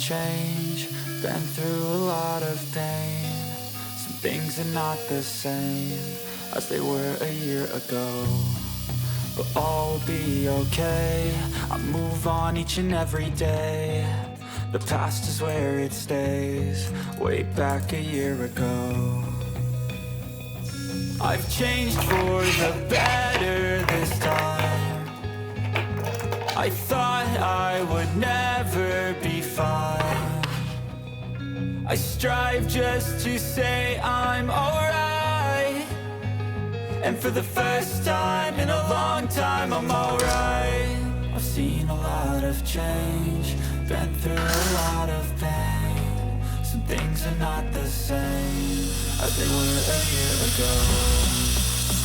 change, been through a lot of pain. Some things are not the same as they were a year ago, but all will be okay. I move on each and every day. The past is where it stays, way back a year ago. I've changed for the better this time. I thought I would never be fine. I strive just to say I'm alright, and for the first time in a long time I'm alright. I've seen a lot of change, been through a lot of pain. Some things are not the same as they were a year ago,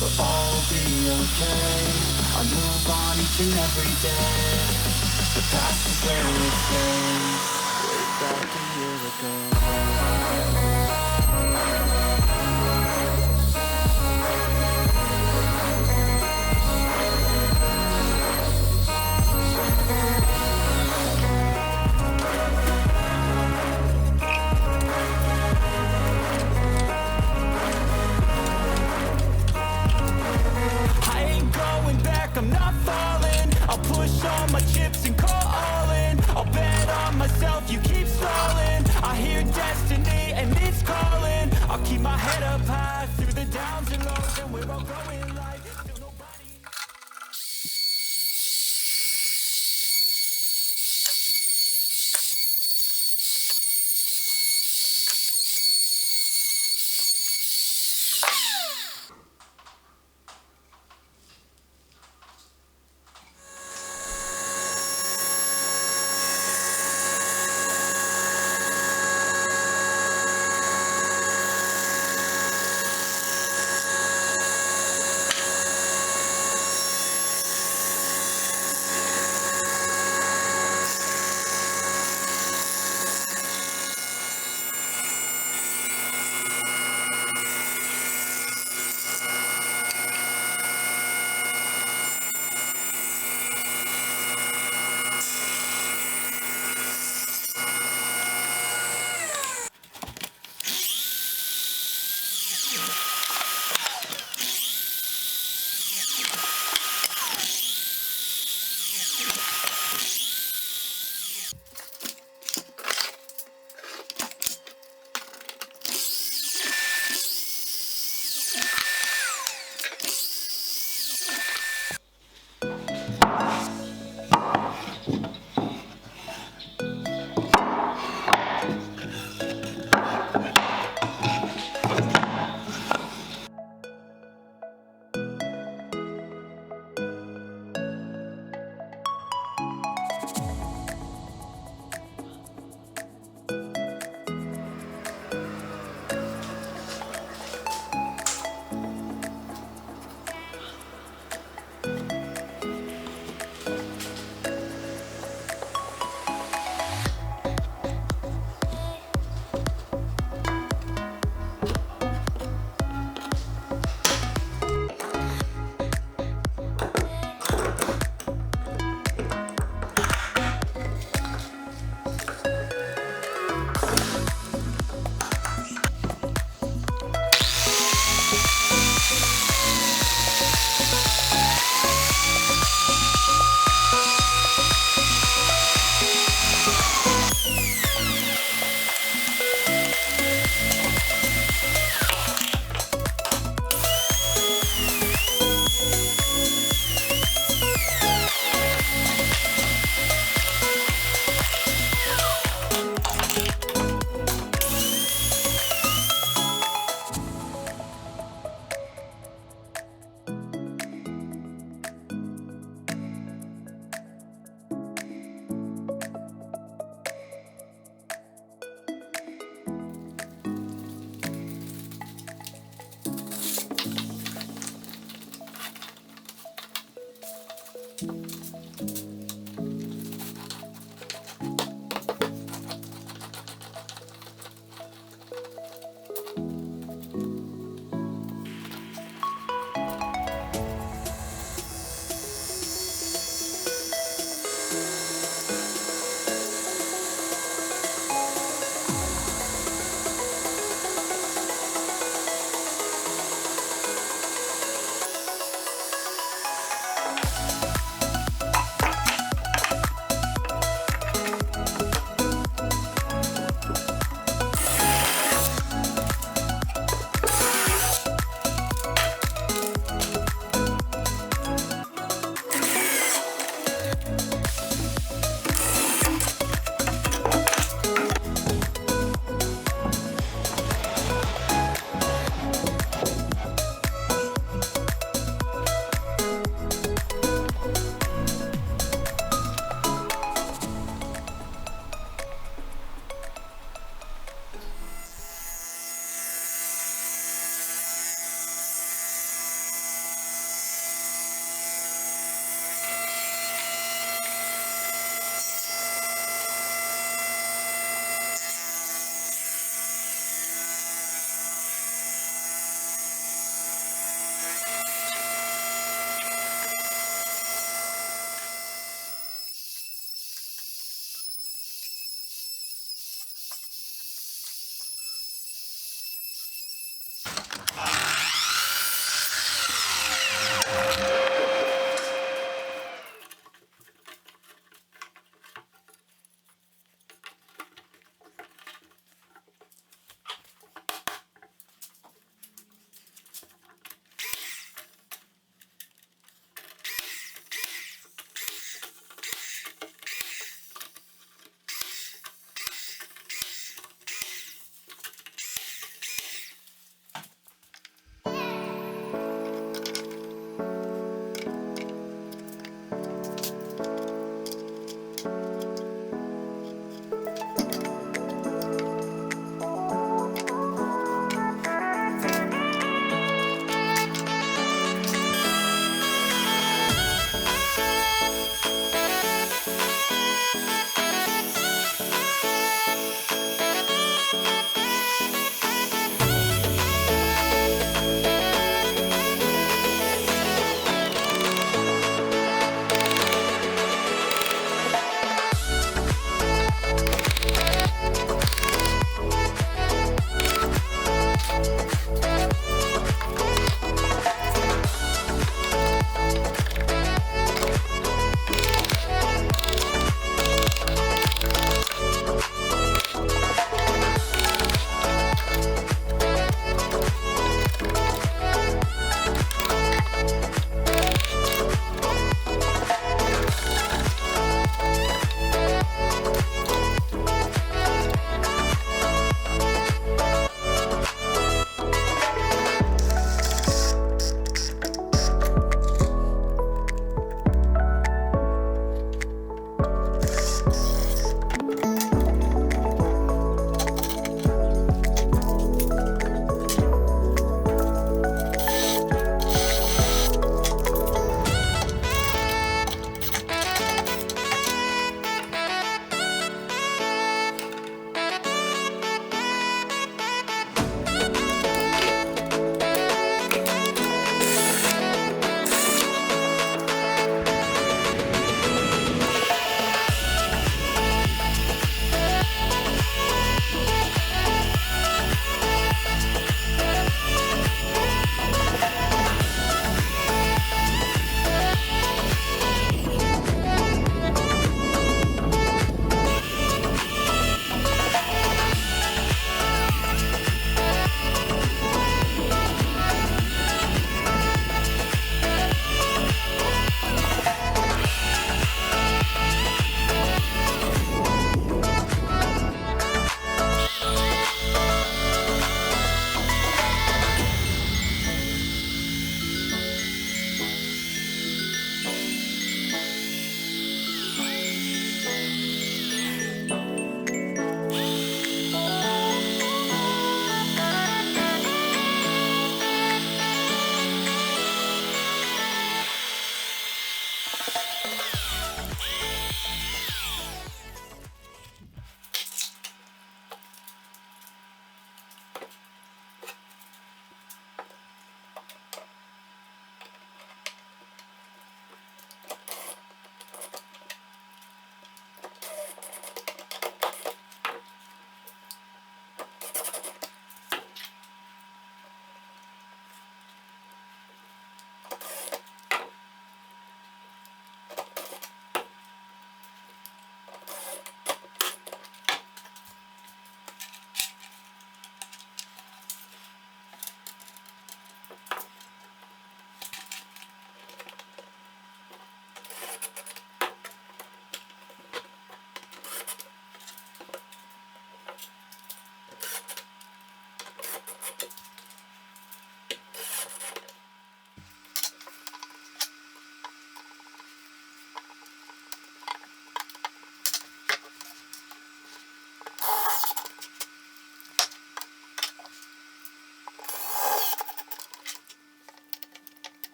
but all will be okay. I move on each and every day. The past is where it stays, way back a year ago. I'm not falling, I'll push all my chips and call all in. I'll bet on myself, you keep stalling. I hear destiny and it's calling. I'll keep my head up high through the downs and lows, and we're all growing like still nobody.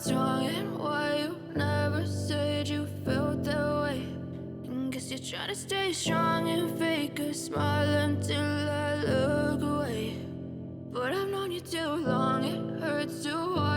what's wrong and why you never said you felt that way. And guess you're trying to stay strong and fake a smile until I look away. But I've known you too long, it hurts to watch